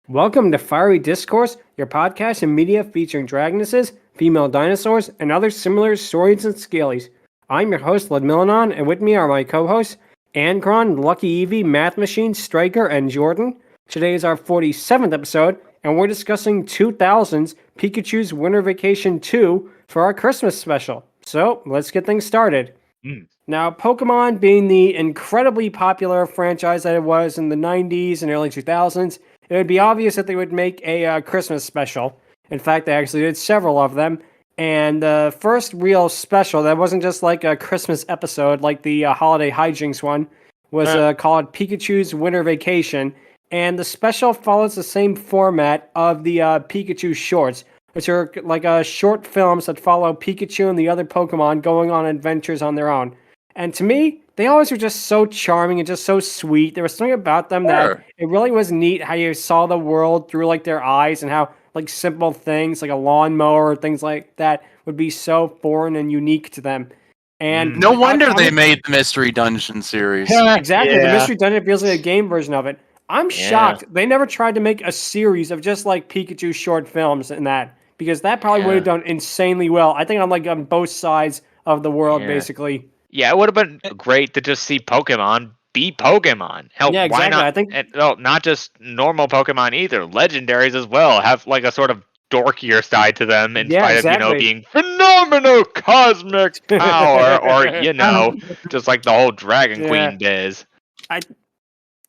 Welcome to Fiery Discourse, your podcast and media featuring dragonesses, female dinosaurs, and other similar saurians and scalies. I'm your host, Ludmillanon, and with me are my co-hosts, Angron, LuckyEevee, Mathmachine, Stryker, and Jordan. Today is our 47th episode, and we're discussing 2000's Pikachu's Winter Vacation 2 for our Christmas special. So, let's get things started. Now, Pokemon being the incredibly popular franchise that it was in the 90s and early 2000s, it would be obvious that they would make a Christmas special. In fact, they actually did several of them. And the first real special that wasn't just like a Christmas episode like the Holiday Hijinks one was called Pikachu's Winter Vacation. And the special follows the same format of the Pikachu shorts, which are like short films that follow Pikachu and the other Pokemon going on adventures on their own. And to me, they always were just so charming and just so sweet. There was something about them that it really was neat how you saw the world through like their eyes and how like simple things like a lawnmower or things like that would be so foreign and unique to them. And no wonder they made the Mystery Dungeon series. Exactly. The Mystery Dungeon feels like a game version of it. I'm shocked they never tried to make a series of just like Pikachu short films and that, because that probably would have done insanely well. I think on both sides of the world, basically. Yeah, it would have been great to just see Pokemon be Pokemon. Hell, Yeah, exactly. Why not? I think not just normal Pokemon either. Legendaries as well have like a sort of dorkier side to them in spite of being phenomenal cosmic power, or just like the whole Dragon Queen biz.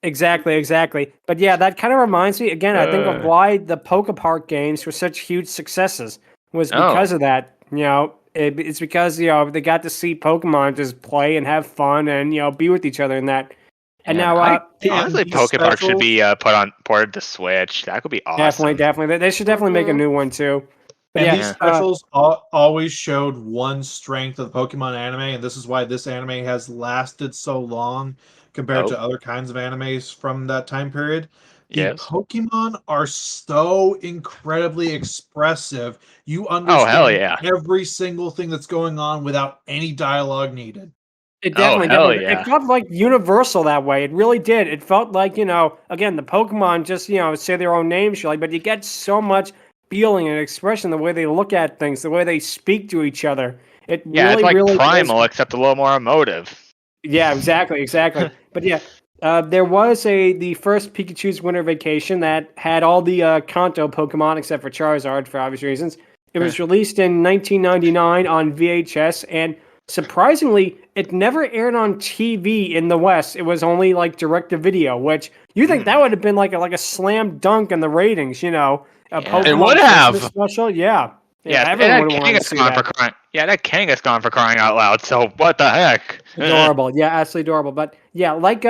Exactly. But yeah, that kind of reminds me again. I think of why the Pokepark games were such huge successes was because of that. It's because they got to see Pokemon just play and have fun and be with each other in that. And now, honestly, Pokepark should be ported to Switch. That could be awesome. Definitely. They should definitely make a new one too. And these specials always showed one strength of the Pokemon anime, and this is why this anime has lasted so long compared to other kinds of animes from that time period. The Pokemon are so incredibly expressive. You understand every single thing that's going on without any dialogue needed. It definitely. It felt like universal that way. It really did. It felt like, again, the Pokemon just, say their own names, but you get so much feeling and expression, the way they look at things, the way they speak to each other. It's like primal, except a little more emotive. Yeah, exactly. But yeah, there was the first Pikachu's Winter Vacation that had all the Kanto Pokemon except for Charizard for obvious reasons. It was released in 1999 on VHS, and surprisingly, it never aired on TV in the West. It was only like direct-to-video, which you think that would have been like a slam dunk in the ratings, Pokemon it would have. Special, everyone would want to see that. That Kangaskhan for crying out loud. So what the heck? Adorable, absolutely adorable. But yeah, like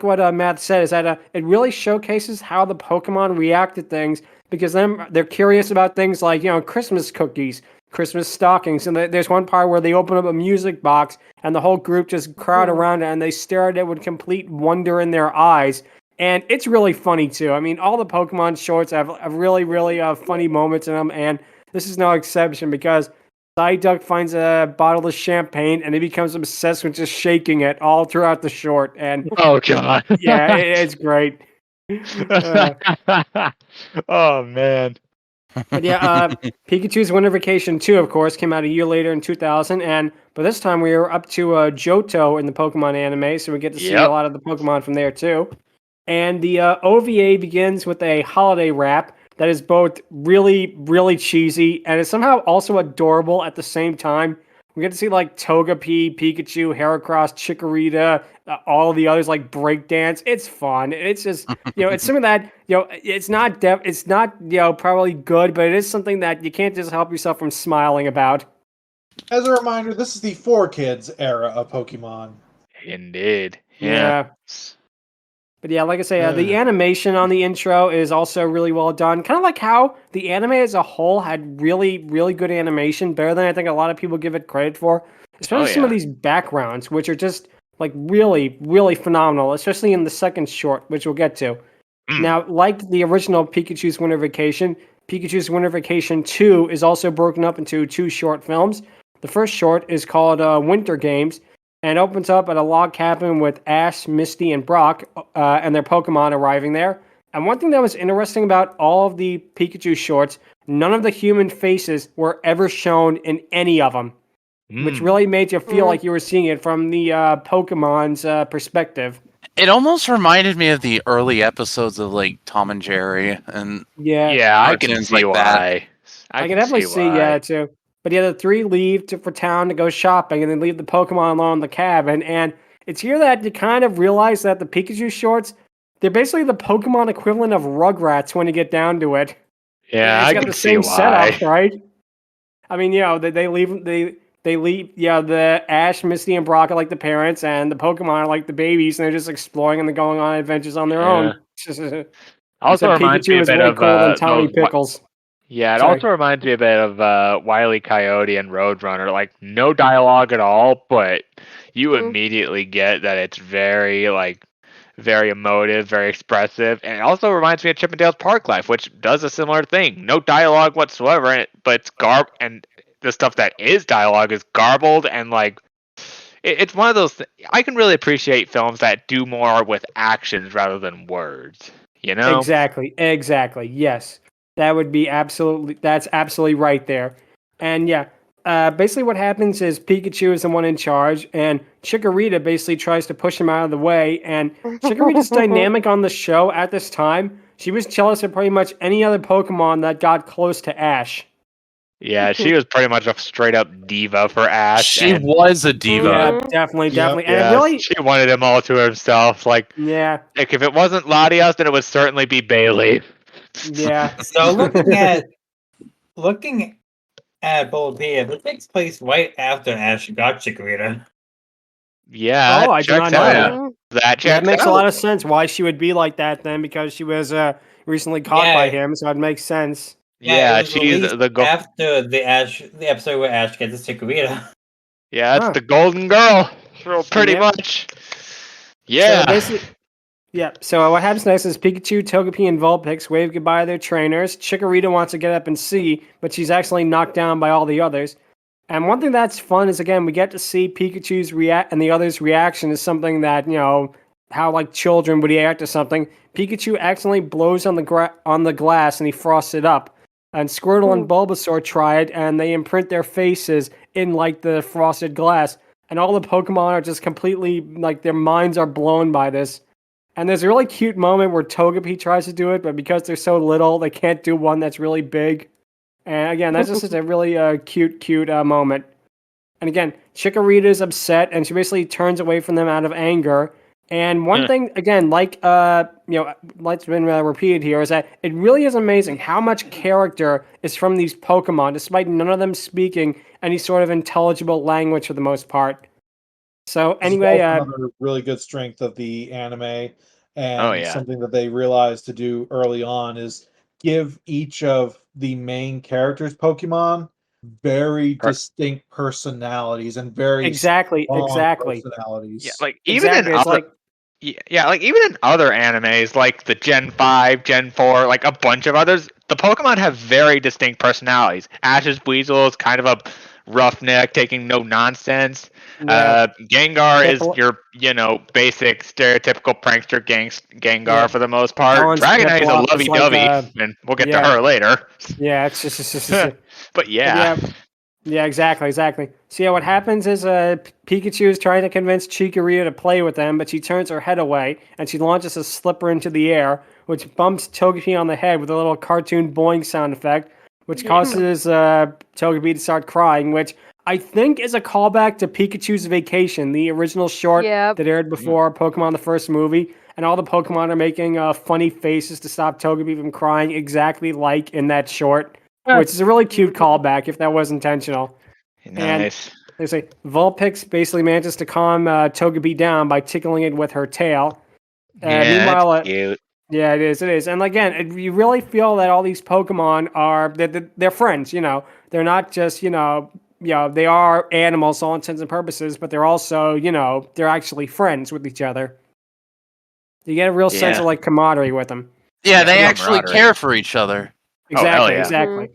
what Matt said, is that it really showcases how the Pokemon react to things, because they're curious about things like Christmas cookies, Christmas stockings, and there's one part where they open up a music box and the whole group just crowd around it and they stare at it with complete wonder in their eyes. And it's really funny too. I mean, all the Pokemon shorts have really, really funny moments in them, and this is no exception, because Psyduck finds a bottle of champagne and he becomes obsessed with just shaking it all throughout the short. And oh god, it's great. Oh man. But yeah, Pikachu's Winter Vacation 2, of course, came out a year later in 2000, and by this time we were up to Johto in the Pokemon anime, so we get to see a lot of the Pokemon from there too. And the OVA begins with a holiday rap that is both really, really cheesy and is somehow also adorable at the same time. We get to see like Togepi, Pikachu, Heracross, Chikorita, all the others like breakdance. It's fun. It's just it's something that it's not probably good, but it is something that you can't just help yourself from smiling about. As a reminder, this is the 4Kids era of Pokemon. Indeed. Yeah. But yeah, like I say, the animation on the intro is also really well done. Kind of like how the anime as a whole had really, really good animation, better than I think a lot of people give it credit for. Especially some of these backgrounds, which are just like really, really phenomenal, especially in the second short, which we'll get to. Now, like the original Pikachu's Winter Vacation 2 is also broken up into 2 short films. The first short is called Winter Games, and opens up at a log cabin with Ash, Misty, and Brock and their Pokemon arriving there. And one thing that was interesting about all of the Pikachu shorts, none of the human faces were ever shown in any of them, which really made you feel like you were seeing it from the Pokemon's perspective. It almost reminded me of the early episodes of like Tom and Jerry and I can see why. I can definitely see too. But the three leave for town to go shopping, and then leave the Pokemon alone in the cabin. And it's here that you kind of realize that the Pikachu shorts, they're basically the Pokemon equivalent of Rugrats when you get down to it. Yeah, I got the same setup, right? I mean, they leave the Ash, Misty, and Brock are like the parents, and the Pokemon are like the babies, and they're just exploring and they're going on adventures on their own. Also reminds me a bit of Tiny Pickles. Yeah, it also reminds me a bit of Wile E. Coyote and Roadrunner. Like, no dialogue at all, but you immediately get that it's very emotive, very expressive. And it also reminds me of Chippendale's Park Life, which does a similar thing. No dialogue whatsoever, but it's and the stuff that is dialogue is garbled, and it's one of those I can really appreciate films that do more with actions rather than words, you know? Exactly, yes. That's absolutely right there. And basically what happens is Pikachu is the one in charge, and Chikorita basically tries to push him out of the way, and Chikorita's dynamic on the show at this time, she was jealous of pretty much any other Pokemon that got close to Ash. Yeah, she was pretty much a straight-up diva for Ash. She was a diva. Yeah, definitely. And she wanted him all to herself. Like, if it wasn't Latias, then it would certainly be Bailey. Yeah. So looking at Bulbapedia, it takes place right after Ash got Chikorita. Yeah. I do not know that makes a lot of sense why she would be like that then, because she was recently caught by him, so it makes sense. Yeah, she's after the episode where Ash gets the Chikorita. Yeah, that's the golden girl, pretty much. Yeah. So what happens next is Pikachu, Togepi, and Vulpix wave goodbye to their trainers. Chikorita wants to get up and see, but she's actually knocked down by all the others. And one thing that's fun is, again, we get to see Pikachu's and the others' reaction is something that, how children would react to something. Pikachu accidentally blows on the glass and he frosts it up. And Squirtle and Bulbasaur try it, and they imprint their faces in the frosted glass. And all the Pokemon are just completely, their minds are blown by this. And there's a really cute moment where Togepi tries to do it, but because they're so little, they can't do one that's really big. And again, that's just a really cute moment. And again, Chikorita's upset, and she basically turns away from them out of anger. And one thing, again, like been repeated here, is that it really is amazing how much character is from these Pokemon, despite none of them speaking any sort of intelligible language for the most part. So anyway, another really good strength of the anime, and something that they realized to do early on is give each of the main characters Pokemon very distinct personalities and very exactly personalities. Even in other animes like the Gen 5, Gen 4, like a bunch of others, the Pokemon have very distinct personalities. Ash's Weasel is kind of a roughneck, taking no nonsense. Gengar is your, basic stereotypical prankster Gengar for the most part. Dragonite is a lovey-dovey, and we'll get to her later. Yeah, it's just but yeah, exactly. So what happens is Pikachu is trying to convince Chikorita to play with them, but she turns her head away, and she launches a slipper into the air, which bumps Togepi on the head with a little cartoon boing sound effect, which causes Togepi to start crying, which I think is a callback to Pikachu's Vacation, the original short that aired before Pokemon the first movie, and all the Pokemon are making funny faces to stop Togepi from crying, exactly like in that short. Which is a really cute callback, if that was intentional. Nice. And they say Vulpix basically manages to calm Togepi down by tickling it with her tail. Meanwhile, that's cute. Yeah, it is. And again, you really feel that all these Pokemon are they're friends. They're not just they are animals, to all intents and purposes, but they're also they're actually friends with each other. You get a real sense of camaraderie with them. Yeah, they actually care for each other. Exactly.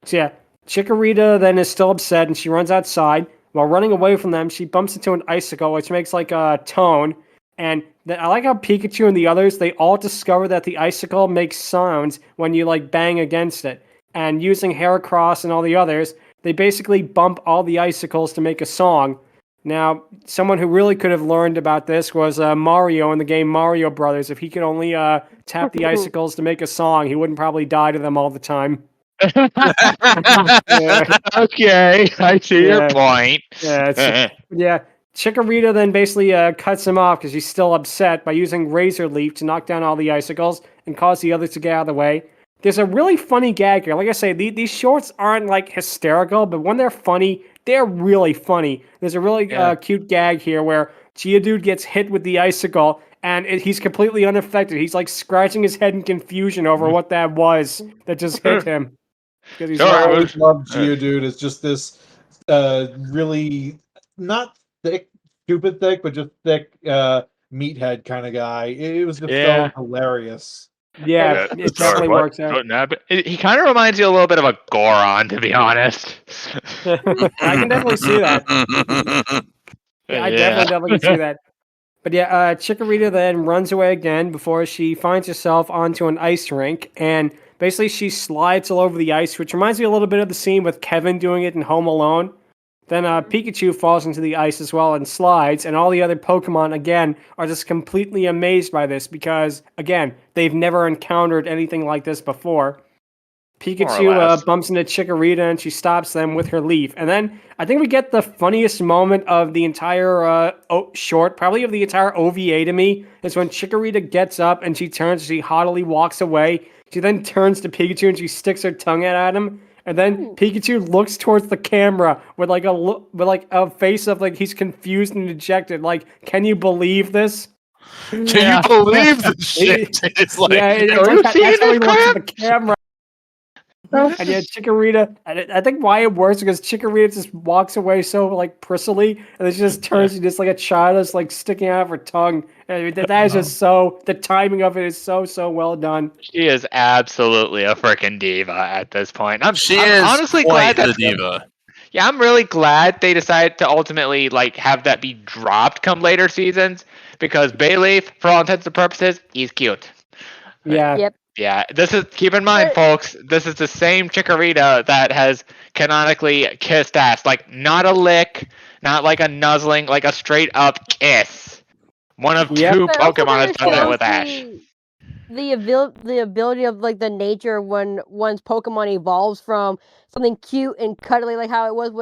So Chikorita then is still upset, and she runs outside. While running away from them, she bumps into an icicle, which makes a tone, And I like how Pikachu and the others, they all discover that the icicle makes sounds when you like bang against it. And using Heracross and all the others, they basically bump all the icicles to make a song. Now, someone who really could have learned about this was Mario in the game Mario Brothers. If he could only tap the icicles to make a song, he wouldn't probably die to them all the time. Yeah. Okay, I see your point. Yeah, Chikorita then basically cuts him off because he's still upset by using Razor Leaf to knock down all the icicles and cause the others to get out of the way. There's a really funny gag here. Like I say, these shorts aren't like hysterical, but when they're funny, they're really funny. There's a really cute gag here where Geodude gets hit with the icicle and he's completely unaffected. He's like scratching his head in confusion over what that was that just hit him. I always love Geodude. It's just this really not thick, stupid thick, but just thick meathead kind of guy. It was just so hilarious. Yeah, it definitely works out. He kind of reminds you a little bit of a Goron, to be honest. I can definitely see that. I definitely can see that. But yeah, Chikorita then runs away again before she finds herself onto an ice rink, and basically she slides all over the ice, which reminds me a little bit of the scene with Kevin doing it in Home Alone. Then Pikachu falls into the ice as well and slides, and all the other Pokemon, again, are just completely amazed by this because, again, they've never encountered anything like this before. Pikachu bumps into Chikorita, and she stops them with her leaf. And then I think we get the funniest moment of the entire short, probably of the entire OVA to me, is when Chikorita gets up and she haughtily walks away. She then turns to Pikachu and she sticks her tongue out at him. And then Pikachu looks towards the camera with like a face of like he's confused and dejected. Like, can you believe this? Can you believe this shit? It's like, that's how he looks at the camera. And yeah, Chikorita, I think why it works because Chikorita just walks away so like prissily, and then she just turns and just like a child is like sticking out of her tongue. And that is just the timing of it is so well done. She is absolutely a freaking diva at this point. I'm honestly glad the diva. Yeah, I'm really glad they decided to ultimately like have that be dropped come later seasons because Bayleaf, for all intents and purposes, he's cute. Yeah. Yep. Yeah, keep in mind, folks, this is the same Chikorita that has canonically kissed ass. Like, not a lick, not like a nuzzling, like a straight up kiss. One of two Pokemon has done that with Ash. The ability of like the nature when one's Pokemon evolves from something cute and cuddly, like how it was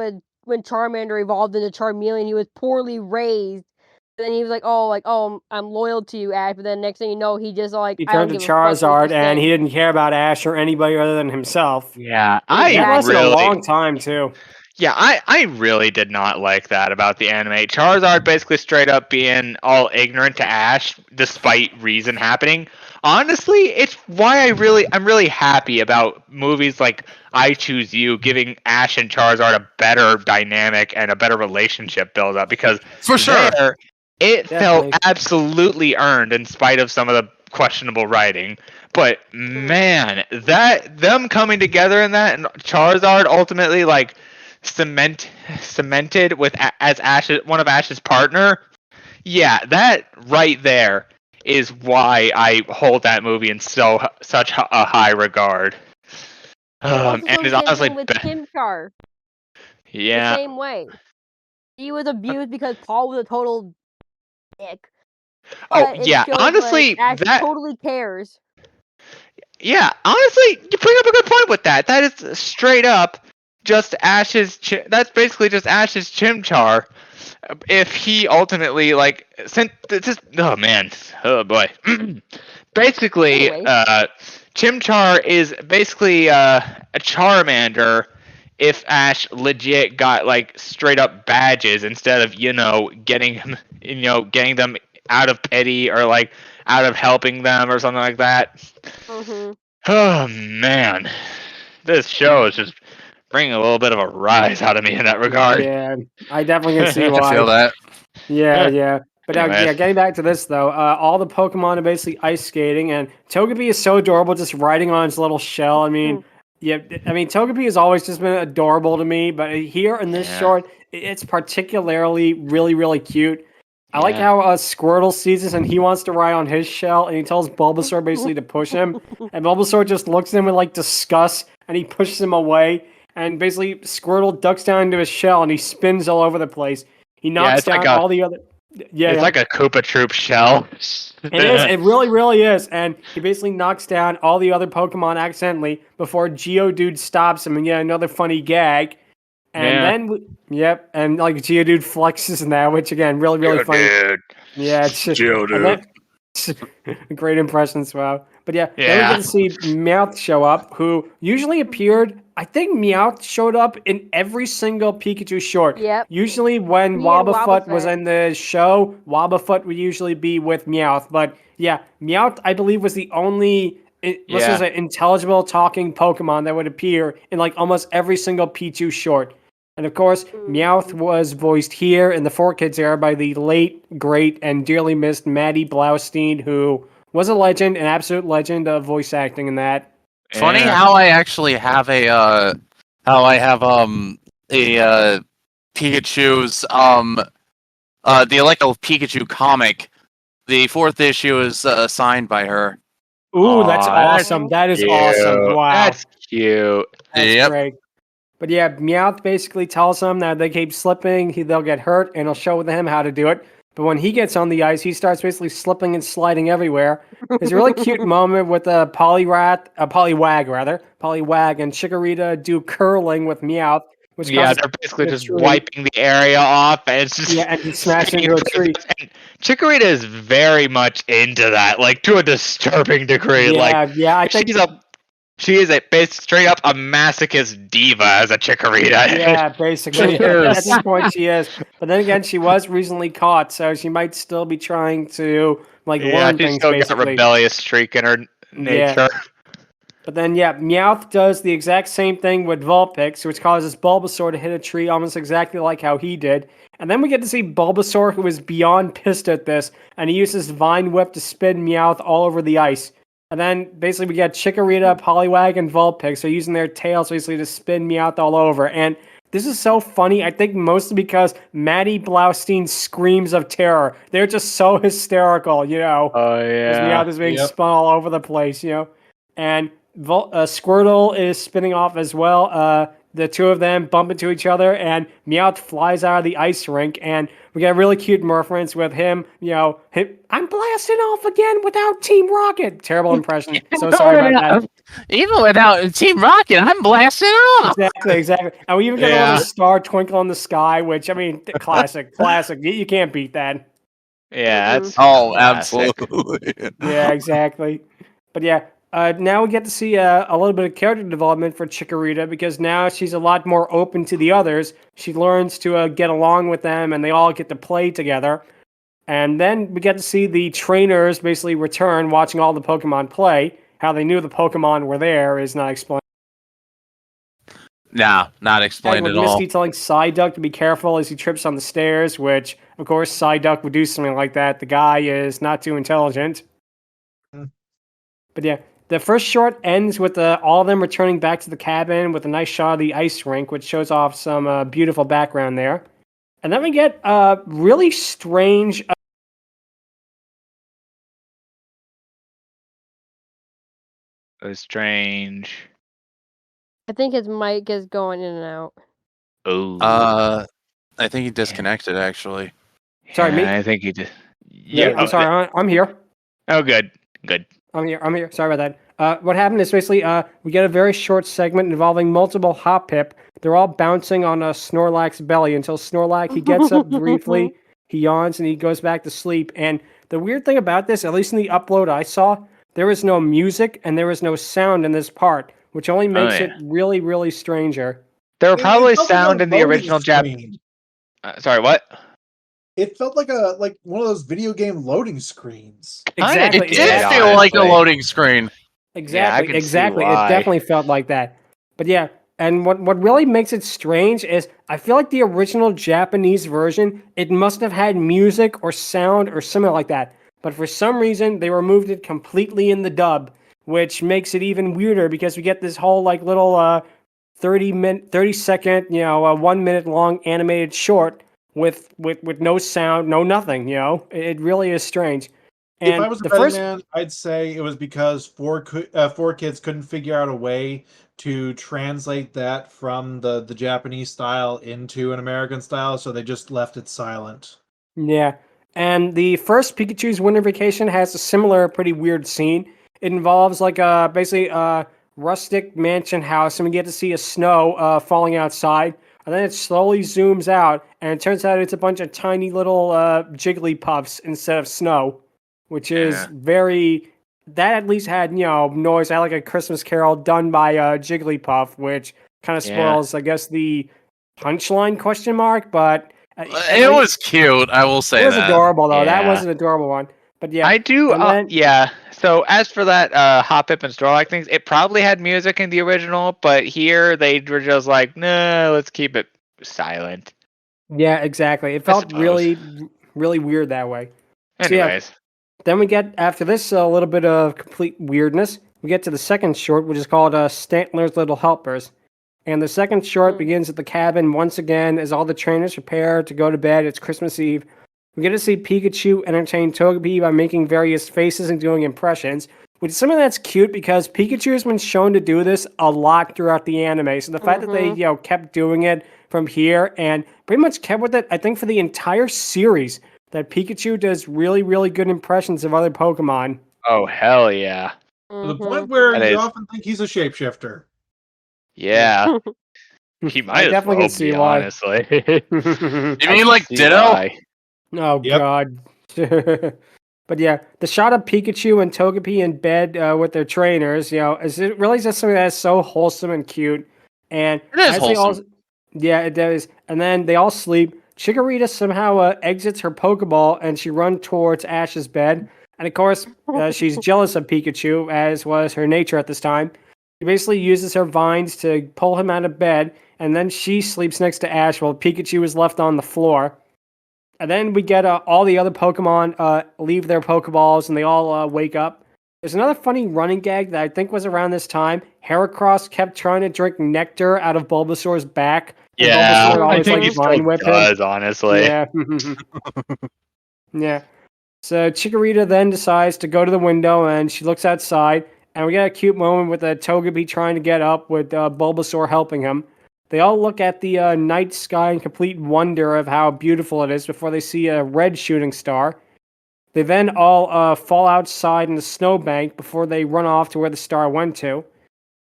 when Charmander evolved into Charmeleon. He was poorly raised. And then he was like, I'm loyal to you, Ash. But then next thing you know, he just like he turned to Charizard, and he didn't care about Ash or anybody other than himself. Yeah, that lasted a long time too. Yeah, I really did not like that about the anime. Charizard basically straight up being all ignorant to Ash, despite reason happening. Honestly, it's why I'm really happy about movies like I Choose You, giving Ash and Charizard a better dynamic and a better relationship build up because for sure. It felt absolutely earned in spite of some of the questionable writing. But man, them coming together in that and Charizard ultimately like cemented with as one of Ash's partner. Yeah, that right there is why I hold that movie in such a high regard. And it's honestly with Chimchar. Yeah. The same way. He was abused because Paul was a total dick. Honestly, Ash that totally cares. Yeah, honestly, you bring up a good point with that. That is straight up just Ash's. That's basically just Ash's Chimchar. If he ultimately like sent this, oh boy. Basically, Chimchar is basically a Charmander. If Ash legit got like straight up badges instead of getting them out of pity or like out of helping them or something like that. Mm-hmm. Oh man, this show is just bringing a little bit of a rise out of me in that regard. Yeah, I definitely can see why. I feel that. Yeah. But getting back to this though, all the Pokemon are basically ice skating, and Togepi is so adorable, just riding on his little shell. I mean. Yeah, I mean, Togepi has always just been adorable to me, but here in this short, it's particularly really, really cute. I like how Squirtle sees this and he wants to ride on his shell, and he tells Bulbasaur basically to push him, and Bulbasaur just looks at him with like disgust, and he pushes him away, and basically Squirtle ducks down into his shell and he spins all over the place. He knocks down all the other. It's like a Koopa Troop shell. It is. It really, really is. And he basically knocks down all the other Pokemon accidentally before Geodude stops him and another funny gag. And then, and like Geodude flexes in that, which again, really, really funny. Yeah, it's just Geodude. Great impressions, wow. But then we get to see Meowth show up, who usually appeared. I think Meowth showed up in every single Pikachu short. Yep. Usually when Wobbuffet was in the show, Wobbuffet would usually be with Meowth. But Meowth, I believe, was the only an intelligible talking Pokemon that would appear in like almost every single Pichu short. And of course, Meowth was voiced here in the 4Kids era by the late, great, and dearly missed Maddie Blaustein, who was a legend, an absolute legend of voice acting in that. Funny how I actually have a Pikachu's the Electro Pikachu comic. The 4th issue is signed by her. Ooh, that's awesome. That is awesome. Wow. That's cute. That's great. But Meowth basically tells them that they keep slipping, they'll get hurt, and he'll show them how to do it. But when he gets on the ice, he starts basically slipping and sliding everywhere. There's a really cute moment with Poliwag, and Chikorita do curling with Meowth. Which they're basically just wiping the area off, and it's just and he's smashing into a tree. And Chikorita is very much into that, like to a disturbing degree. I think she is straight up a masochist diva as a Chikorita. Yeah, basically. At this point she is. But then again, she was recently caught, so she might still be trying to learn things. Still got a rebellious streak in her nature. But then, Meowth does the exact same thing with Vulpix, which causes Bulbasaur to hit a tree almost exactly like how he did. And then we get to see Bulbasaur, who is beyond pissed at this, and he uses Vine Whip to spin Meowth all over the ice. And then, basically, we get Chikorita, Poliwag, and Vulpix, so using their tails basically to spin Meowth all over. And this is so funny, I think mostly because Maddie Blaustein screams of terror. They're just so hysterical, Oh, yeah. Meowth is being spun all over the place, And Squirtle is spinning off as well. The two of them bump into each other, and Meowth flies out of the ice rink, and we get a really cute reference with him, I'm blasting off again without Team Rocket. Terrible impression. So sorry about that. Even without Team Rocket, I'm blasting off. Exactly. And we even get a little star twinkle in the sky, which, classic. You can't beat that. Yeah, that's absolutely. Yeah, exactly. But now we get to see a little bit of character development for Chikorita, because now she's a lot more open to the others. She learns to get along with them, and they all get to play together. And then we get to see the trainers basically return, watching all the Pokemon play. How they knew the Pokemon were there is not explained. No, not explained at all. Misty telling Psyduck to be careful as he trips on the stairs, which, of course, Psyduck would do something like that. The guy is not too intelligent. But the first short ends with all of them returning back to the cabin with a nice shot of the ice rink, which shows off some beautiful background there. And then we get really strange... strange. I think his mic is going in and out. Oh. I think he disconnected, actually. Sorry, me? I think he did. Yeah, I'm sorry. I'm here. Oh, good. I'm here. Sorry about that. What happened is basically we get a very short segment involving multiple Hoppip. They're all bouncing on Snorlax's belly until Snorlax, he gets up briefly, he yawns, and he goes back to sleep. And the weird thing about this, at least in the upload I saw, there is no music and there is no sound in this part, which only makes it really, really stranger. There were probably sound in the original Japanese. Sorry, what? It felt like one of those video game loading screens. Exactly. It did feel like a loading screen. Exactly. It definitely felt like that. But and what really makes it strange is I feel like the original Japanese version, it must have had music or sound or something like that. But for some reason, they removed it completely in the dub, which makes it even weirder because we get this whole little 30-second, 1 minute long animated short with no sound, no nothing. It really is strange. And if I was a betting man, I'd say it was because four kids couldn't figure out a way to translate that from the Japanese style into an American style, so they just left it silent. Yeah, and the first Pikachu's Winter Vacation has a similar, pretty weird scene. It involves basically a rustic mansion house, and we get to see a snow falling outside. And then it slowly zooms out, and it turns out it's a bunch of tiny little Jigglypuffs instead of snow, which is very. That at least had noise. I like a Christmas Carol done by Jigglypuff, which kind of spoils, I guess, the punchline question mark. But it was cute. I will say it was adorable though. Yeah. That was an adorable one. But yeah, I do. then, So as for that Hop Pip and Snorlax things, it probably had music in the original, but here they were just like, no, let's keep it silent. Yeah, exactly. It felt really, really weird that way. Anyways. So, then we get, after this, a little bit of complete weirdness. We get to the second short, which is called Stantler's Little Helpers. And the second short begins at the cabin once again as all the trainers prepare to go to bed. It's Christmas Eve. We get to see Pikachu entertain Togepi by making various faces and doing impressions, which is something that's cute because Pikachu has been shown to do this a lot throughout the anime. So the fact that they, kept doing it from here and pretty much kept with it, I think, for the entire series, that Pikachu does really, really good impressions of other Pokemon. Oh, hell yeah. To the point where you often think he's a shapeshifter. Yeah. He might definitely as well be, why. honestly. You mean like Ditto? Oh, God. But yeah, the shot of Pikachu and Togepi in bed with their trainers, is it really just something that is so wholesome and cute. And it is wholesome. Yeah, it does. And then they all sleep. Chikorita somehow exits her Pokeball and she runs towards Ash's bed. And of course, she's jealous of Pikachu, as was her nature at this time. She basically uses her vines to pull him out of bed, and then she sleeps next to Ash while Pikachu is left on the floor. And then we get all the other Pokemon leave their Pokeballs, and they all wake up. There's another funny running gag that I think was around this time. Heracross kept trying to drink nectar out of Bulbasaur's back. Yeah, Bulbasaur always, I think he still does, honestly. Yeah. Yeah. So Chikorita then decides to go to the window, and she looks outside, and we get a cute moment with Togepi trying to get up with Bulbasaur helping him. They all look at the night sky in complete wonder of how beautiful it is before they see a red shooting star. They then all fall outside in the snowbank before they run off to where the star went to.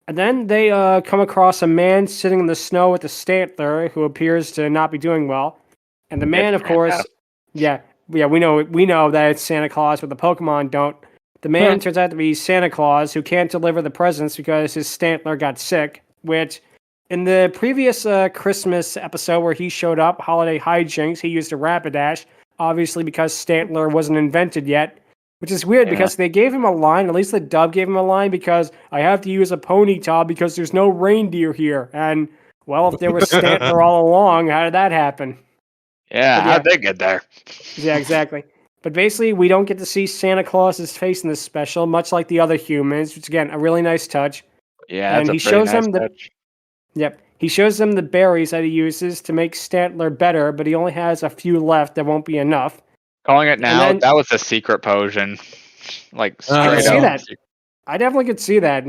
And then they come across a man sitting in the snow with a Stantler who appears to not be doing well. And the man, of course, we know that it's Santa Claus, but the Pokemon don't. The man turns out to be Santa Claus, who can't deliver the presents because his Stantler got sick, which in the previous Christmas episode where he showed up, Holiday Hijinks, he used a Rapidash, obviously because Stantler wasn't invented yet, which is weird because they gave him a line, at least the dub gave him a line, because I have to use a Ponyta because there's no reindeer here. And, well, if there was Stantler all along, how did that happen? Yeah, how'd they get there? Yeah, exactly. But basically, we don't get to see Santa Claus's face in this special, much like the other humans, which, again, a really nice touch. Yeah, and he shows them touch. He shows them the berries that he uses to make Stantler better, but he only has a few left that won't be enough. Calling it now, that was a secret potion. Like, straight I up. see that. I definitely could see that.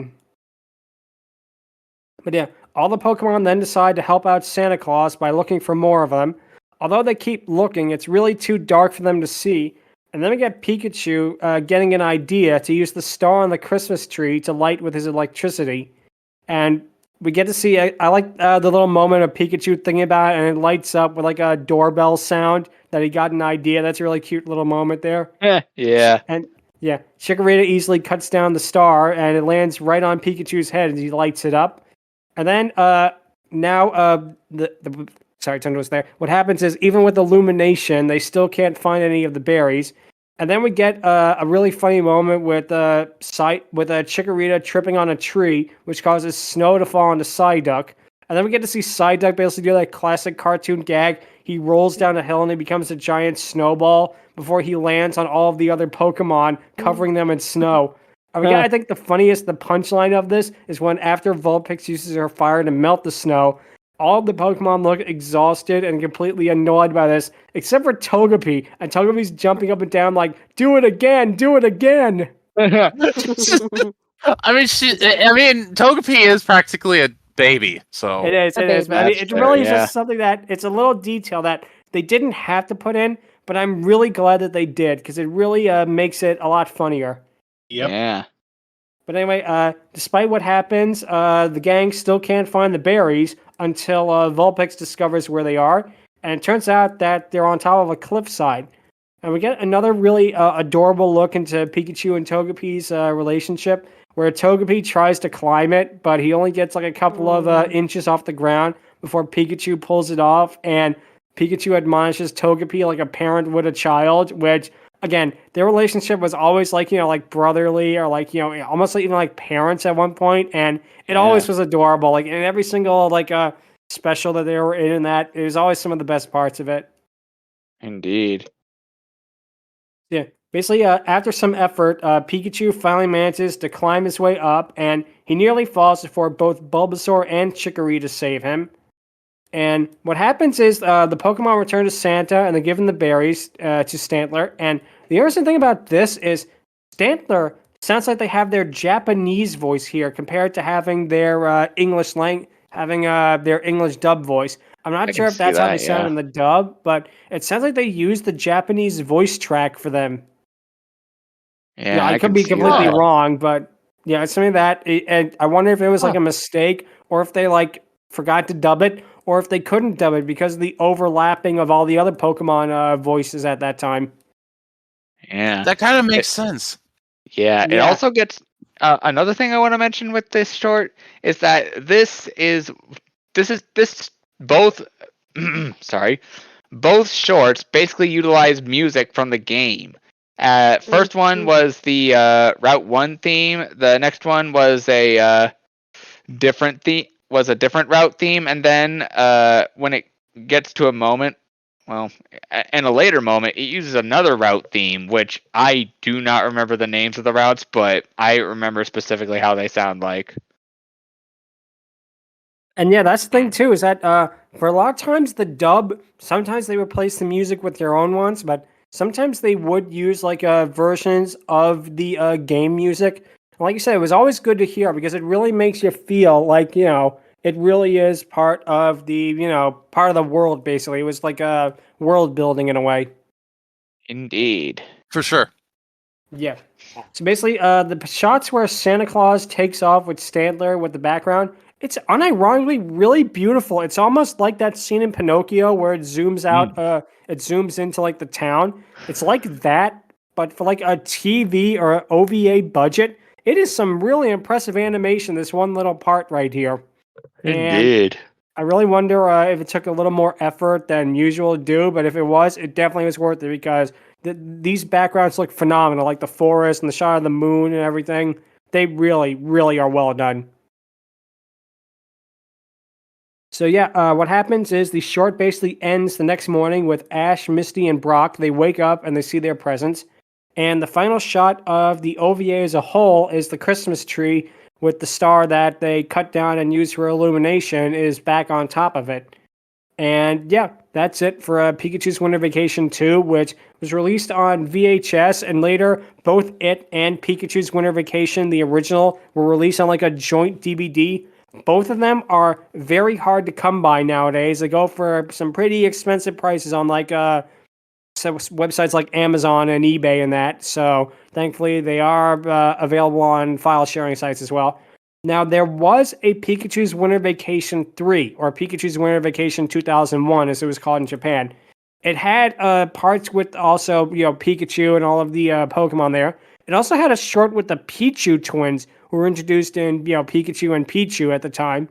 But yeah, all the Pokemon then decide to help out Santa Claus by looking for more of them. Although they keep looking, it's really too dark for them to see. And then we get Pikachu getting an idea to use the star on the Christmas tree to light with his electricity. And we get to see, I like the little moment of Pikachu thinking about it, and it lights up with like a doorbell sound that he got an idea. That's a really cute little moment there. Yeah. And yeah, Chikorita easily cuts down the star, and it lands right on Pikachu's head as he lights it up. And then sorry, tongue was there. What happens is, even with illumination, they still can't find any of the berries. And then we get a really funny moment with Chikorita tripping on a tree, which causes snow to fall onto Psyduck. And then we get to see Psyduck basically do that classic cartoon gag. He rolls down a hill and he becomes a giant snowball before he lands on all of the other Pokemon, covering them in snow. I think the punchline of this is when after Vulpix uses her fire to melt the snow, all the Pokemon look exhausted and completely annoyed by this, except for Togepi. And Togepi's jumping up and down like, do it again, do it again. I mean, Togepi is practically a baby, so It is. But I mean, it really is just something that it's a little detail that they didn't have to put in, but I'm really glad that they did because it really makes it a lot funnier. Yep. Yeah. But anyway, despite what happens, the gang still can't find the berries until Vulpix discovers where they are, and it turns out that they're on top of a cliffside. And we get another really adorable look into Pikachu and Togepi's relationship, where Togepi tries to climb it, but he only gets like a couple of inches off the ground before Pikachu pulls it off, and Pikachu admonishes Togepi like a parent would a child, which, again, their relationship was always like, like brotherly or like, almost like even like parents at one point, and it always was adorable. Like in every single like special that they were in that, it was always some of the best parts of it. Indeed. Yeah. Basically, after some effort, Pikachu finally manages to climb his way up, and he nearly falls before both Bulbasaur and Chikorita save him. And what happens is the Pokemon return to Santa, and they give him the berries to Stantler. And the interesting thing about this is Stantler sounds like they have their Japanese voice here compared to having their English their English dub voice. I'm not sure if that's how they sound in the dub, but it sounds like they used the Japanese voice track for them. Yeah, I could be completely wrong, but yeah, it's something that, and I wonder if it was like a mistake, or if they like forgot to dub it, or if they couldn't dub it because of the overlapping of all the other Pokemon voices at that time. Yeah, that kind of makes sense. Yeah, it also gets another thing I want to mention with this short is that this both both shorts basically utilize music from the game. First one was the Route 1 theme. The next one was a different route theme, and then when it gets to a moment, well, in a later moment, it uses another route theme, which I do not remember the names of the routes, but I remember specifically how they sound like. And yeah, that's the thing too, is that for a lot of times the dub, sometimes they replace the music with their own ones, but sometimes they would use like versions of the game music. And like you said, it was always good to hear because it really makes you feel like, it really is part of the, part of the world, basically. It was like a world building in a way. Indeed. For sure. Yeah. So basically, the shots where Santa Claus takes off with Stantler with the background, it's unironically really beautiful. It's almost like that scene in Pinocchio where it zooms out, it zooms into like the town. It's like that, but for like a TV or OVA budget, it is some really impressive animation, this one little part right here. Indeed. And I really wonder if it took a little more effort than usual to do, but if it was, it definitely was worth it because these backgrounds look phenomenal, like the forest and the shot of the moon and everything. They really, really are well done. So yeah, what happens is the short basically ends the next morning with Ash, Misty, and Brock. They wake up and they see their presents. And the final shot of the OVA as a whole is the Christmas tree with the star that they cut down and used for illumination is back on top of it. And yeah, that's it for Pikachu's Winter Vacation 2, which was released on VHS, and later both it and Pikachu's Winter Vacation, the original, were released on like a joint DVD. Both of them are very hard to come by nowadays. They go for some pretty expensive prices on like websites like Amazon and eBay and that. So thankfully they are available on file sharing sites as well. Now there was a Pikachu's Winter Vacation 3 or Pikachu's Winter Vacation 2001 as it was called in Japan. It had parts with also, Pikachu and all of the Pokemon there. It also had a short with the Pichu twins who were introduced in, Pikachu and Pichu at the time.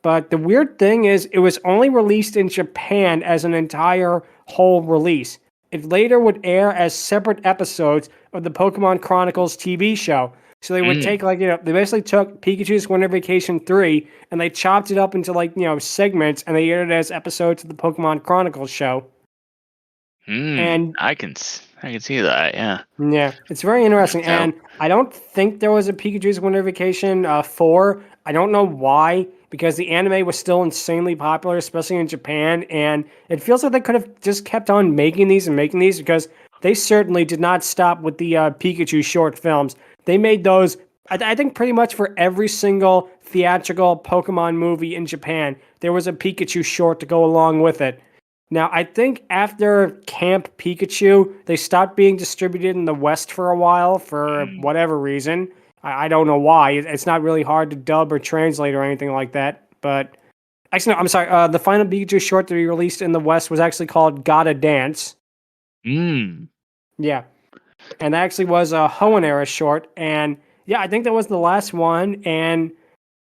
But the weird thing is it was only released in Japan as an entire whole release. It later would air as separate episodes of the Pokemon Chronicles TV show. So they would take they basically took Pikachu's Winter Vacation 3 and they chopped it up into segments and they aired it as episodes of the Pokemon Chronicles show. And I can see that, yeah. Yeah, it's very interesting. And I don't think there was a Pikachu's Winter Vacation 4. I don't know why. because the anime was still insanely popular, especially in Japan. And it feels like they could have just kept on making these because they certainly did not stop with the Pikachu short films. They made those, I think, pretty much for every single theatrical Pokemon movie in Japan. There was a Pikachu short to go along with it. Now, I think after Camp Pikachu, they stopped being distributed in the West for a while for whatever reason. I don't know why. It's not really hard to dub or translate or anything like that. But actually, no, I'm sorry. The final Pikachu short to be released in the West was actually called Gotta Dance. Yeah. And that actually was a Hoenn era short. And yeah, I think that was the last one. And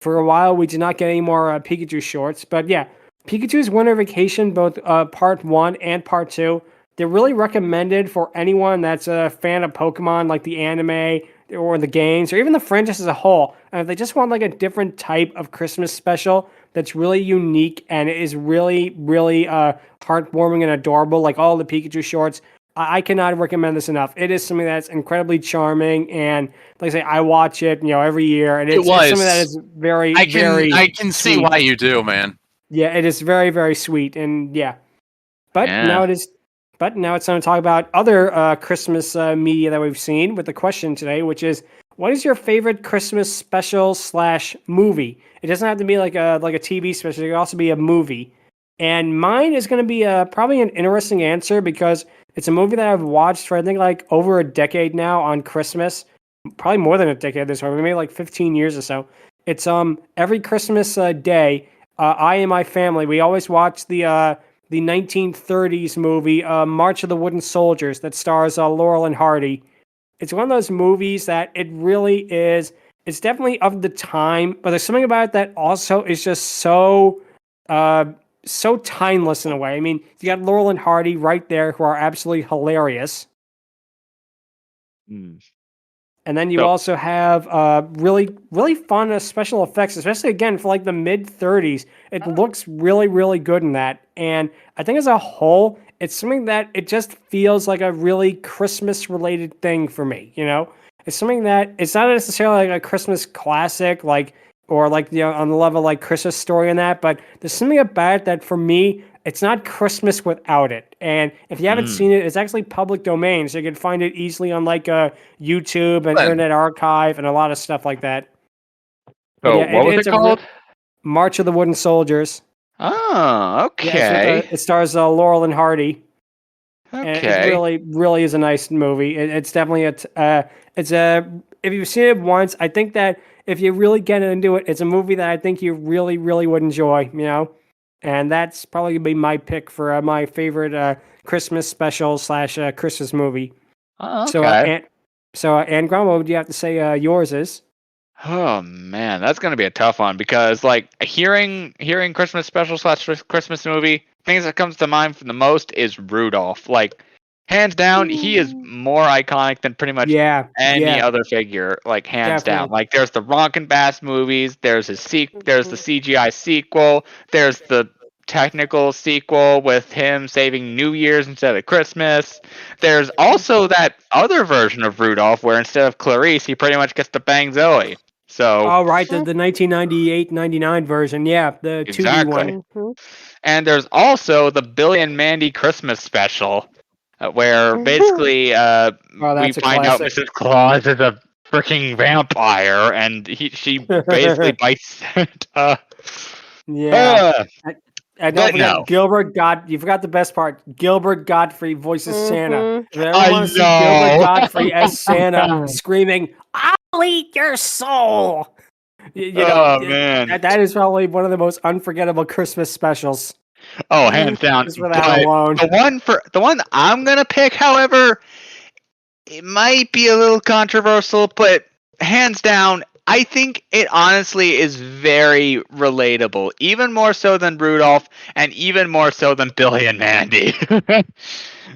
for a while, we did not get any more Pikachu shorts. But yeah, Pikachu's Winter Vacation, both Part 1 and Part 2, they're really recommended for anyone that's a fan of Pokemon, like the anime or the games, or even the franchise as a whole. And if they just want like a different type of Christmas special that's really unique and is really, really heartwarming and adorable, like all the Pikachu shorts, I cannot recommend this enough. It is something that's incredibly charming, and like I say, I watch it, every year, and it's something that is very, I can see sweet. why you do, man. Yeah, it is very, very sweet, and now it's time to talk about other Christmas media that we've seen with the question today, which is, what is your favorite Christmas special / movie? It doesn't have to be like a TV special; it can also be a movie. And mine is going to be probably an interesting answer because it's a movie that I've watched for I think like over a decade now on Christmas, probably more than a decade this time, maybe like 15 years or so. It's every Christmas day. I and my family, we always watch the 1930s movie, March of the Wooden Soldiers, that stars Laurel and Hardy. It's one of those movies that it really is. It's definitely of the time, but there's something about it that also is just so timeless in a way. I mean, you got Laurel and Hardy right there, who are absolutely hilarious. And then you also have really, really fun special effects, especially, again, for like the mid-30s. It looks really, really good in that. And I think as a whole, it's something that it just feels like a really Christmas-related thing for me, It's something that, it's not necessarily like a Christmas classic, or on the level like Christmas Story and that, but there's something about it that for me, it's not Christmas without it. And if you haven't seen it, it's actually public domain, so you can find it easily on YouTube and Internet Archive and a lot of stuff like that. So what was it called? March of the Wooden Soldiers. Oh, okay. Yeah, it stars Laurel and Hardy. Okay. And it really, really is a nice movie. It's definitely if you've seen it once, I think that if you really get into it, it's a movie that I think you really, really would enjoy, And that's probably going to be my pick for my favorite Christmas special / Christmas movie. Oh, okay. So, Angron, what would you have to say yours is? Oh, man, that's going to be a tough one because, hearing Christmas special / Christmas movie, things that comes to mind from the most is Rudolph. Hands down, he is more iconic than pretty much any other figure. Hands down. There's the Ronkin Bass movies. There's there's the CGI sequel. There's the technical sequel with him saving New Year's instead of Christmas. There's also that other version of Rudolph where instead of Clarice, he pretty much gets to bang Zoe. So. Oh, right, the 1998-99 version. Yeah, the 2D one. And there's also the Billy and Mandy Christmas special. Where basically we find out Mrs. Claus is a freaking vampire, and she basically bites it. And don't forget, Gilbert you forgot the best part. Gilbert Godfrey voices Santa. If everyone wants to see Gilbert Godfrey as Santa screaming, "I'll eat your soul!" Man, that is probably one of the most unforgettable Christmas specials. Oh, hands down. Just for that alone. The one I'm gonna pick, however, it might be a little controversial, but hands down, I think it honestly is very relatable, even more so than Rudolph, and even more so than Billy and Mandy.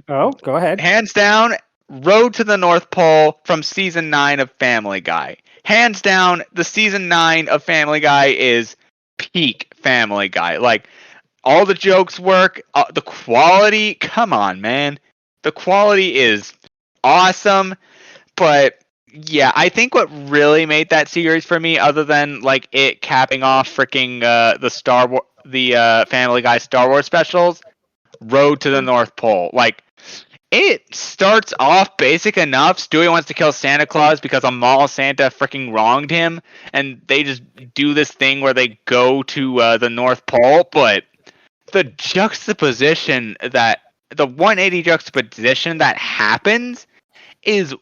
Oh, go ahead. Hands down, Road to the North Pole from season 9 of Family Guy. Hands down, the season 9 of Family Guy is peak Family Guy. All the jokes work. The quality, come on, man. The quality is awesome. But Yeah, I think what really made that series for me, other than like it capping off freaking the Family Guy Star Wars specials, Road to the North Pole. Like, it starts off basic enough. Stewie wants to kill Santa Claus because a mall Santa freaking wronged him, and they just do this thing where they go to the North Pole. But the juxtaposition the 180 juxtaposition that happens is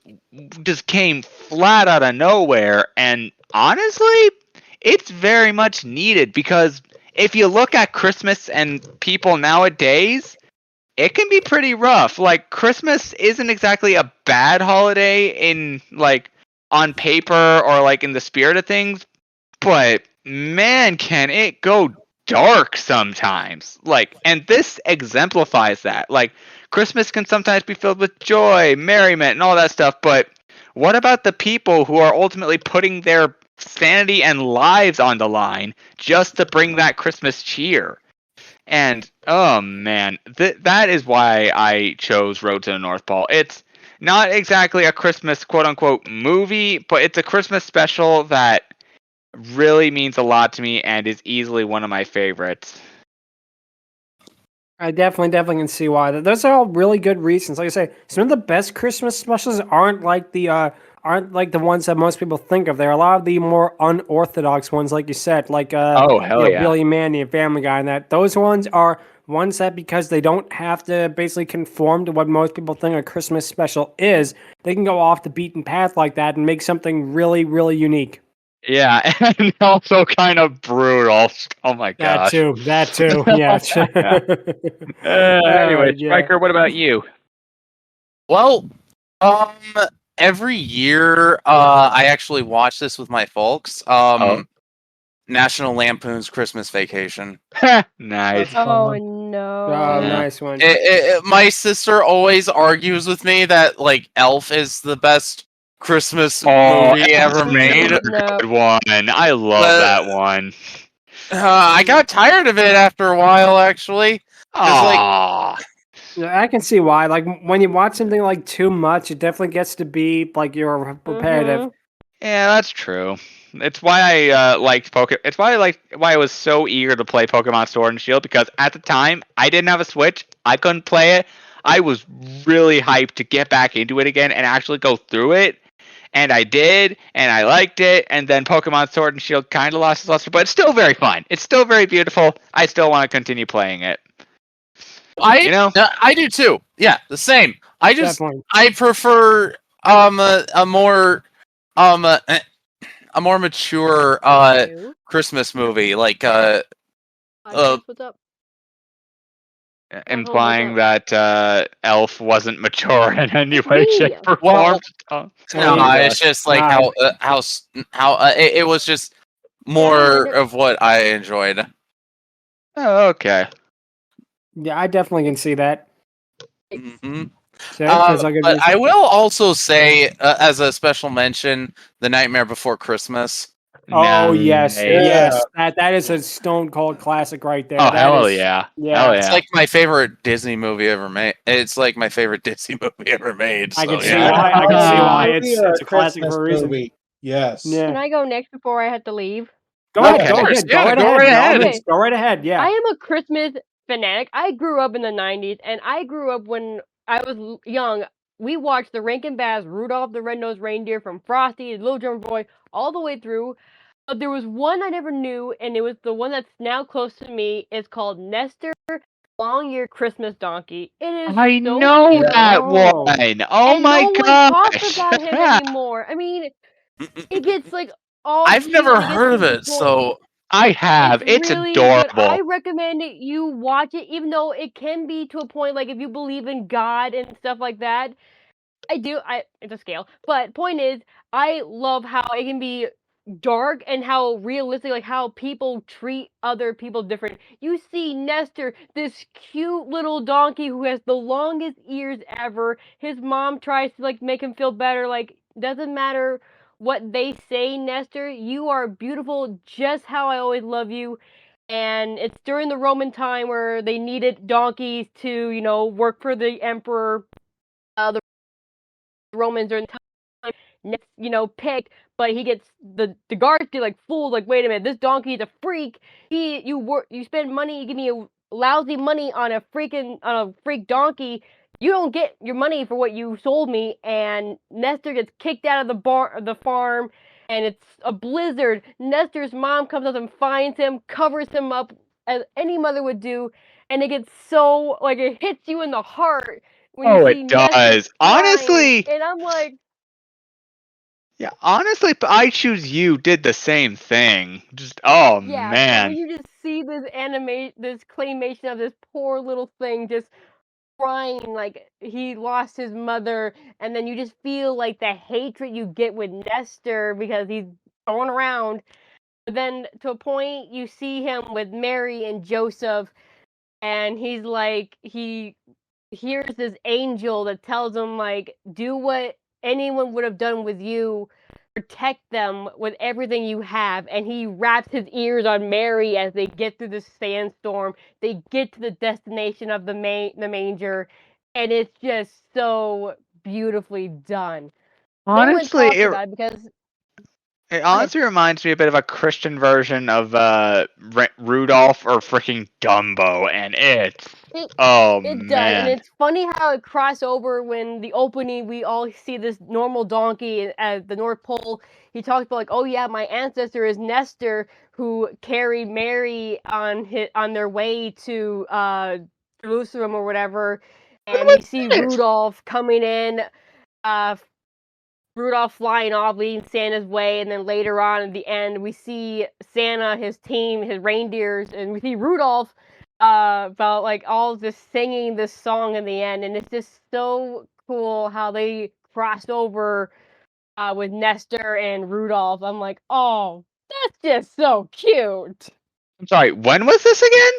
just came flat out of nowhere, and honestly, it's very much needed because if you look at Christmas and people nowadays, it can be pretty rough. Like, Christmas isn't exactly a bad holiday in like on paper or like in the spirit of things, but man, can it go dark sometimes. Like, and this exemplifies that. Like, Christmas can sometimes be filled with joy, merriment, and all that stuff, but what about the people who are ultimately putting their sanity and lives on the line just to bring that Christmas cheer? And oh man, that is why I chose Road to the North Pole. It's not exactly a Christmas quote unquote movie, but it's a Christmas special that really means a lot to me and is easily one of my favorites. I definitely can see why. Those are all really good reasons. Like I say, some of the best Christmas specials aren't like the ones that most people think of. There are a lot of the more unorthodox ones, like you said, like Oh hell yeah, Billy Mandy and Family Guy, and that those ones are ones that, because they don't have to basically conform to what most people think a Christmas special is, they can go off the beaten path like that and make something really, really unique. yeah, and also kind of brutal. Oh my gosh. That too, yeah. Anyway, Yeah. Stryker, what about you? Well, every year, I actually watch this with my folks. National Lampoon's Christmas Vacation. Nice. Oh Fun. no! Oh, Yeah. nice one. My sister always argues with me that like Elf is the best Christmas movie ever made. Good one. I love that one. I got tired of it after a while, actually. Aww. Yeah, I can see why. Like, when you watch something like too much, it definitely gets to be like you're repetitive. Yeah, that's true. It's why I liked Pokemon. It's why I was so eager to play Pokemon Sword and Shield, because at the time I didn't have a Switch. I couldn't play it. I was really hyped to get back into it again and actually go through it. And I did, and I liked it, and then Pokemon Sword and Shield kind of lost its luster, but it's still very fun. It's still very beautiful. I still want to continue playing it. I do too. Yeah, the same. Definitely. I prefer a more mature Christmas movie, like What's up? Implying that Elf wasn't mature in any way, me. shape, or Well, form. no, it's just like how it was just more of what I enjoyed. Oh, okay. Yeah, I definitely can see that. Mm-hmm. But I will also say, as a special mention, The Nightmare Before Christmas. Oh yes, Yeah. yes. That is a stone cold classic right there. Oh, That hell is- yeah. Yeah. Hell It's yeah. like my favorite Disney movie ever made. It's like my favorite Disney movie ever made. I So, can see yeah. why. I can see why Movie it's or a classic Christmas for a reason. movie? Yes. Yeah. Can I go next before I have to leave? Go Okay. ahead. Go course, ahead. yeah, Go right go ahead. right By all ahead. means, go right ahead. Yeah. I am a Christmas fanatic. I grew up in the 90s, and I grew up when I was young. We watched the Rankin Bass, Rudolph the Red-Nosed Reindeer, from Frosty to Little Drummer Boy, all the way through. But there was one I never knew, and it was the one that's now close to me. It's called Nestor Long Year Christmas Donkey. It is I so know cute, that Oh. one. Oh and my no one gosh. talks about him anymore. I mean, it gets like all I've cute, never and it gets heard to of the it, point- so I have. It's really good. adorable. I recommend it. You watch it, even though it can be to a point like if you believe in God and stuff like that. It's a scale, but point is, I love how it can be dark and how realistic, like how people treat other people different. You see Nestor, this cute little donkey who has the longest ears ever. His mom tries to like make him feel better. Like, doesn't matter what they say, Nestor, you are beautiful just how I always love you. And it's during the Roman time where they needed donkeys to, work for the emperor. The Romans during the time. picked, but he gets the guards get like fooled, like, wait a minute, this donkey is a freak. You spend money, you give me a lousy money on a freak donkey. You don't get your money for what you sold me. And Nestor gets kicked out of the farm, and it's a blizzard. Nestor's mom comes up and finds him, covers him up as any mother would do, and it gets so, like, it hits you in the heart when you see it does. Nestor crying, Honestly, and I'm like, yeah, honestly, I Choose You did the same thing. Just, oh yeah, man. when you just see this claymation of this poor little thing just crying like he lost his mother, and then you just feel like the hatred you get with Nestor because he's going around. But then to a point, you see him with Mary and Joseph, and he's like, he hears this angel that tells him, like, do what anyone would have done with you, protect them with everything you have. And he wraps his ears on Mary as they get through the sandstorm. They get to the destination of the manger, and it's just so beautifully done. Honestly, It honestly reminds me a bit of a Christian version of Rudolph or freaking Dumbo, and it does, man, and it's funny how it crosses over when the opening we all see this normal donkey at the North Pole. He talks about, like, oh yeah, my ancestor is Nestor, who carried Mary on their way to Jerusalem or whatever, and we see Rudolph coming in, Rudolph flying off, leading Santa's way, and then later on at the end, we see Santa, his team, his reindeers, and we see Rudolph about, like, all just singing this song in the end, and it's just so cool how they crossed over with Nestor and Rudolph. I'm like, oh, that's just so cute. I'm sorry, when was this again?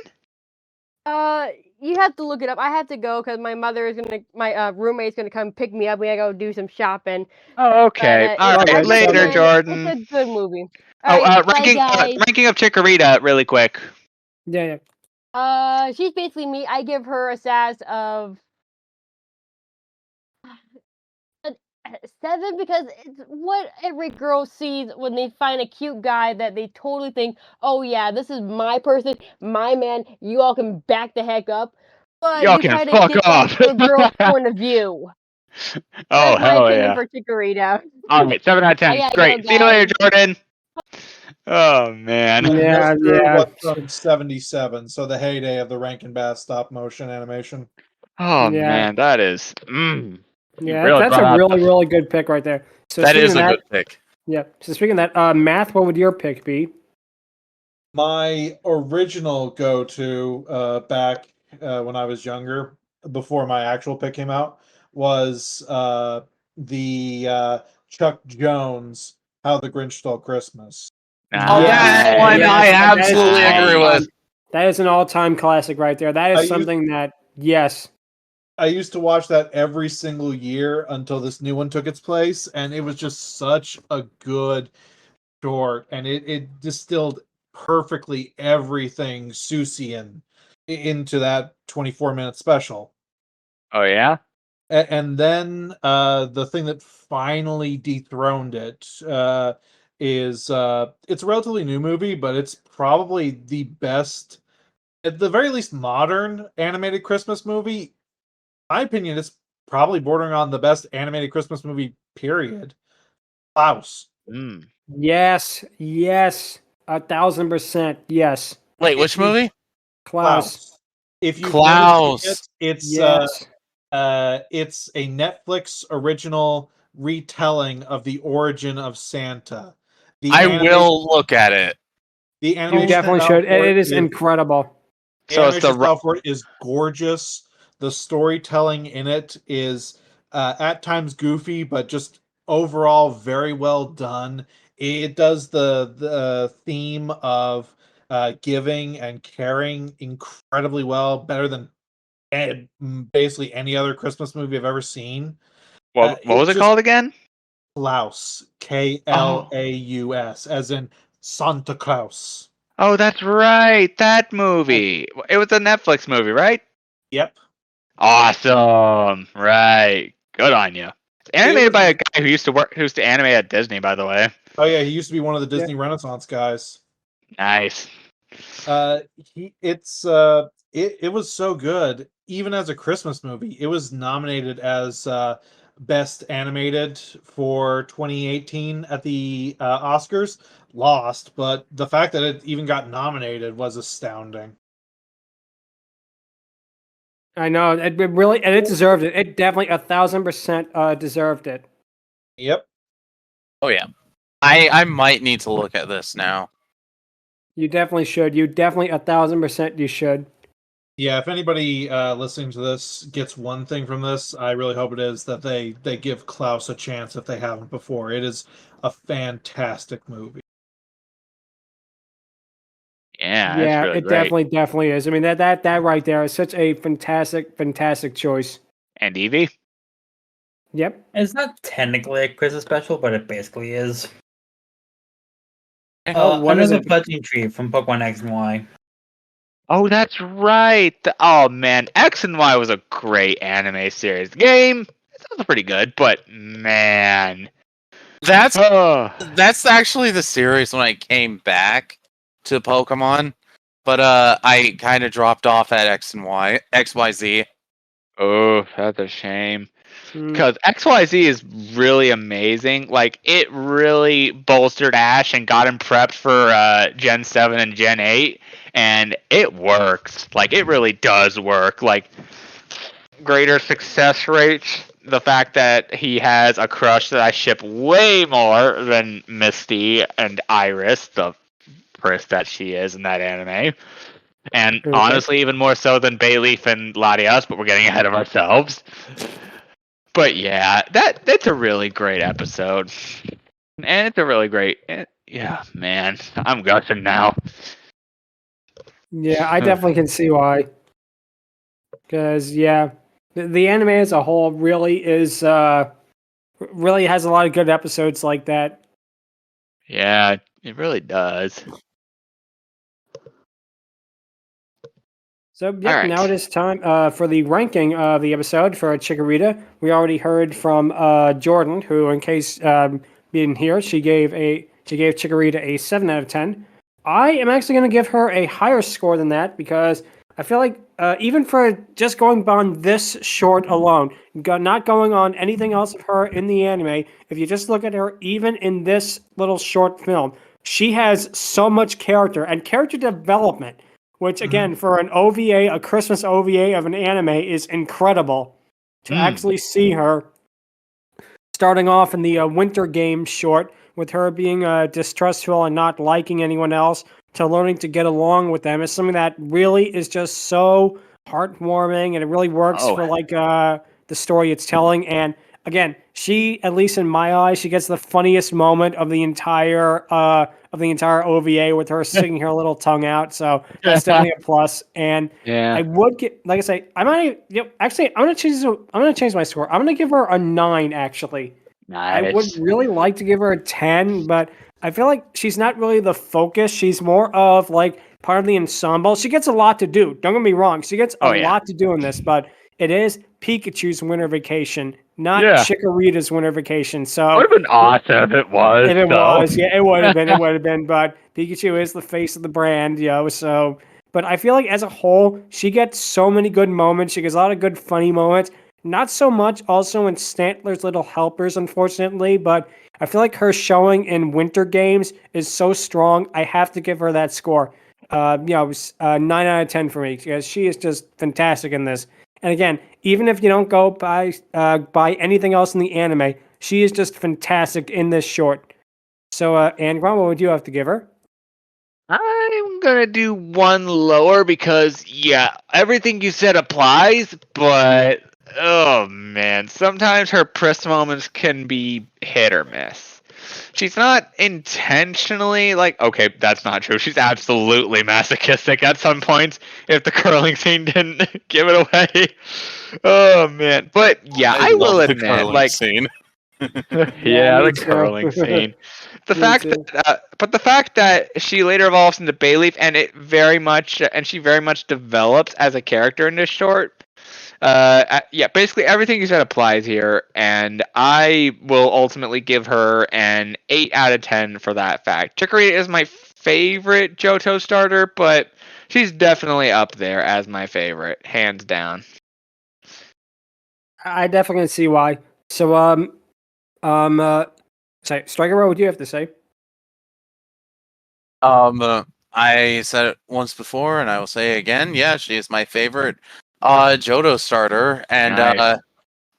You have to look it up. I have to go because my roommate's gonna come pick me up. We gotta go do some shopping. Oh, okay. All right, later, Jordan. It's a good movie. Ranking of Chikorita, really quick. Yeah. She's basically me. I give her a sass of 7 because it's what every girl sees when they find a cute guy that they totally think, oh yeah, this is my person, my man. You all can back the heck up, but y'all you try can to fuck get off. that from a girl's point of view. Oh, That's hell my opinion yeah. for Chikorita. All right, 7 out of 10. Great. See you later, Jordan. Oh man. Yeah. From 77, so the heyday of the Rankin Bass stop motion animation. Oh man, that is. Yeah, that's a really good pick right there. So that is a good pick. Yeah. So speaking of that, Math, what would your pick be? My original go-to back when I was younger, before my actual pick came out, was the Chuck Jones "How the Grinch Stole Christmas." That one I absolutely agree with. That is an all-time classic right there. That is something that, yes. I used to watch that every single year until this new one took its place, and it was just such a good short, and it distilled perfectly everything Seussian into that 24-minute special. Oh yeah? And then the thing that finally dethroned it is it's a relatively new movie, but it's probably the best, at the very least, modern animated Christmas movie. In my opinion, it's probably bordering on the best animated Christmas movie, period. Klaus. Yes. 1,000%. Yes. Wait, which movie? Klaus. If you Klaus. It's a Netflix original retelling of the origin of Santa. I will look at it. The animation you definitely should. It is incredible. So it's the is gorgeous. The storytelling in it is at times goofy, but just overall very well done. It does the theme of giving and caring incredibly well, better than basically any other Christmas movie I've ever seen. What was it called again? Klaus. Klaus, as in Santa Claus. Oh, that's right. That movie. It was a Netflix movie, right? Yep. Awesome. Right. Good on you. Animated by a guy who used to animate at Disney, by the way. Oh yeah, he used to be one of the Disney Renaissance guys. Nice. It was so good. Even as a Christmas movie, it was nominated as best animated for 2018 at the Oscars. Lost, but the fact that it even got nominated was astounding. I know it really, and it deserved it. It definitely 1,000% deserved it. Yep. Oh yeah, I might need to look at this now. You definitely should. You definitely 1,000% you should. Yeah, if anybody listening to this gets one thing from this, I really hope it is that they give Klaus a chance if they haven't before. It is a fantastic movie. Yeah, really it great. definitely is. I mean that right there is such a fantastic choice. And Eevee? Yep. It's not technically a Christmas special, but it basically is. What is Another it? Pledging Tree from Pokemon X and Y. Oh, that's right. Oh man, X and Y was a great anime series. The game, it was pretty good, but man, That's actually the series when I came back to Pokemon, but I kind of dropped off at XYZ. Oh, that's a shame. Mm. Because XYZ is really amazing. Like, it really bolstered Ash and got him prepped for Gen 7 and Gen 8, and it works. Like, it really does work. Like, greater success rates, the fact that he has a crush that I ship way more than Misty and Iris, the priss that she is in that anime. And Okay. honestly, even more so than Bayleaf and Latias, but we're getting ahead of ourselves. But yeah, that's a really great episode. And it's a really great... Yeah, man. I'm gushing now. Yeah, I definitely can see why. Because the anime as a whole really is really has a lot of good episodes like that. Yeah, it really does. So, All right. now it is time for the ranking of the episode for Chikorita. We already heard from Jordan, who, in case you didn't hear, she gave Chikorita a 7 out of 10. I am actually going to give her a higher score than that because I feel like even for just going on this short alone, not going on anything else of her in the anime, if you just look at her even in this little short film, she has so much character and character development. Which, again, for an OVA, a Christmas OVA of an anime, is incredible to actually see her starting off in the Winter Games short with her being distrustful and not liking anyone else to learning to get along with them is something that really is just so heartwarming and it really works for the story it's telling. And again, she, at least in my eyes, she gets the funniest moment of the entire OVA with her sticking her little tongue out. So that's definitely a plus. And I would get, like I say, I might, actually, I'm gonna change my score. I'm gonna give her a 9. Actually, Nice. I would really like to give her a 10, but I feel like she's not really the focus. She's more of like part of the ensemble. She gets a lot to do. Don't get me wrong. She gets a lot to do in this, but it is Pikachu's winter vacation, not Chikorita's winter vacation. So it would have been awesome if it was. If it was, it would have been. It would have been. But Pikachu is the face of the brand, So, but I feel like as a whole, she gets so many good moments. She gets a lot of good funny moments. Not so much also in Stantler's Little Helpers, unfortunately, but I feel like her showing in Winter Games is so strong. I have to give her that score. It was 9 out of 10 for me because she is just fantastic in this. And again, even if you don't go by anything else in the anime, she is just fantastic in this short. So, Angron, what would you have to give her? I'm gonna do one lower because everything you said applies, but oh man, sometimes her press moments can be hit or miss. She's not intentionally okay, that's not true. She's absolutely masochistic at some points if the curling scene didn't give it away. Oh man. But I will admit, curling scene. the curling scene. The fact that she later evolves into Bayleaf and she very much develops as a character in this short. Basically everything you said applies here, and I will ultimately give her an 8 out of 10 for that fact. Chikorita is my favorite Johto starter, but she's definitely up there as my favorite, hands down. I definitely see why. So, sorry, Stryker, what would you have to say? I said it once before, and I will say it again. Yeah, she is my favorite Johto starter, and Nice.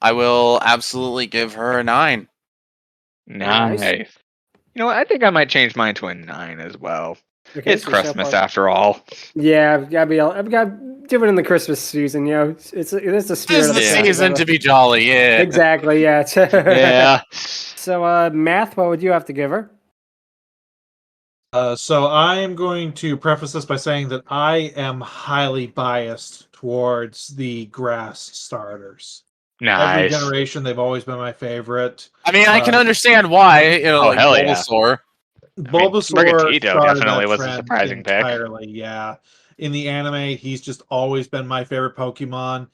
I will absolutely give her a 9. Nice. You know what? I think I might change mine to a 9 as well. Okay, It's Christmas after all. Yeah, I've got to do it in the Christmas season. You know, it's the spirit of the season to be jolly. Yeah, exactly. Yeah. Yeah. So, Math, what would you have to give her? So I am going to preface this by saying that I am highly biased towards the grass starters. Nice. Every generation, they've always been my favorite. I mean, I can understand why. You know, like hell Bulbasaur. Bulbasaur definitely was a surprising pick. entirely, yeah. In the anime, he's just always been my favorite Pokemon.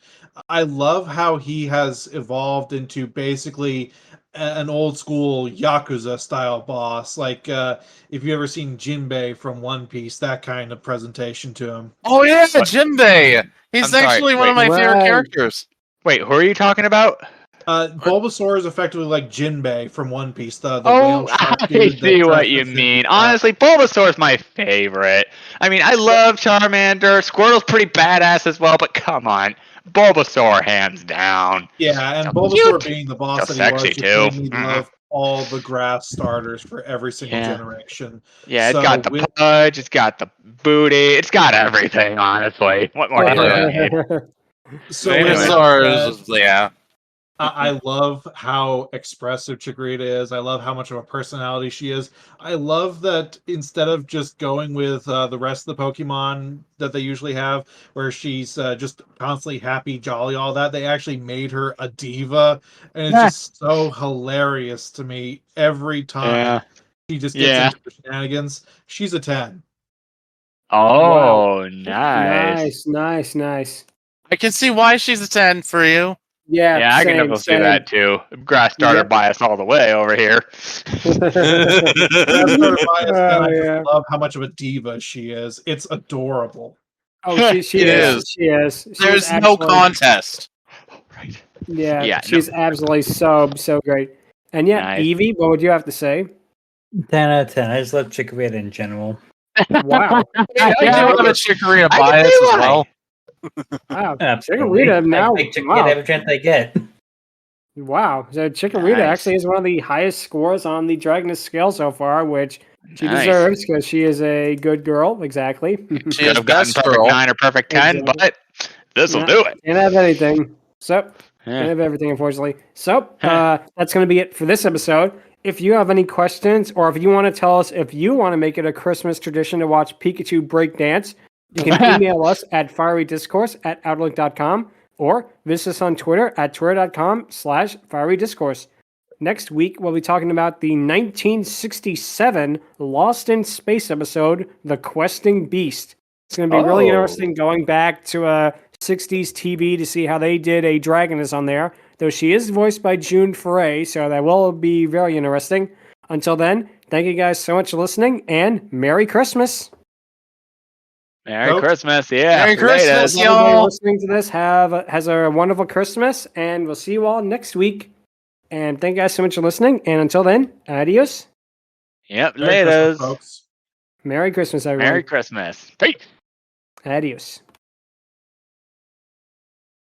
I love how he has evolved into basically an old school Yakuza style boss. Like if you ever seen Jinbei from One Piece, that kind of presentation to him. Oh yeah, Jinbei. He's actually one of my favorite characters. Wait, who are you talking about? Bulbasaur is effectively like Jinbei from One Piece. The whale shark I see what you mean. Honestly, Bulbasaur's my favorite. I mean, I love Charmander. Squirtle's pretty badass as well, but come on. Bulbasaur, hands down. Yeah, and Bulbasaur being the boss that he was, just made me love all the grass starters for every single generation. Yeah, it's got the pudge, it's got the booty, it's got everything, honestly. What more do you need? So yeah. I love how expressive Chikorita is. I love how much of a personality she is. I love that instead of just going with the rest of the Pokemon that they usually have, where she's just constantly happy, jolly, all that, they actually made her a diva. And it's just so hilarious to me every time she just gets into shenanigans. She's a 10. Oh, wow. Nice. I can see why she's a 10 for you. Yeah, I can definitely see that too. Grass starter bias all the way over here. I love how much of a diva she is. It's adorable. Oh, she is. She is. There's no contest. Right. Yeah, she's absolutely so great. And Eevee, what would you have to say? 10 out of 10. I just love Chikorita in general. Wow. I do have a Chikorita bias as well. Wow, Chikorita now. I take Chikorita every chance I get. Wow, so Chikorita actually has one of the highest scores on the Dragoness Scale so far, which she deserves because she is a good girl. Exactly. She could have gotten perfect 9 or perfect 10, but this will do it. Can't have anything. So can't have everything, unfortunately. So that's going to be it for this episode. If you have any questions, or if you want to tell us if you want to make it a Christmas tradition to watch Pikachu break dance, you can email us at fierydiscourse@outlook.com or visit us on Twitter at twitter.com/fierydiscourse. Next week, we'll be talking about the 1967 Lost in Space episode, The Questing Beast. It's going to be really interesting going back to 60s TV to see how they did a Dragoness on there, though she is voiced by June Foray, so that will be very interesting. Until then, thank you guys so much for listening, and Merry Christmas! Merry Christmas, yeah. Merry Christmas, y'all. Everybody listening to this has a wonderful Christmas, and we'll see you all next week. And thank you guys so much for listening. And until then, adios. Yep, later, folks. Merry Christmas, everyone. Merry Christmas. Peace. Adios.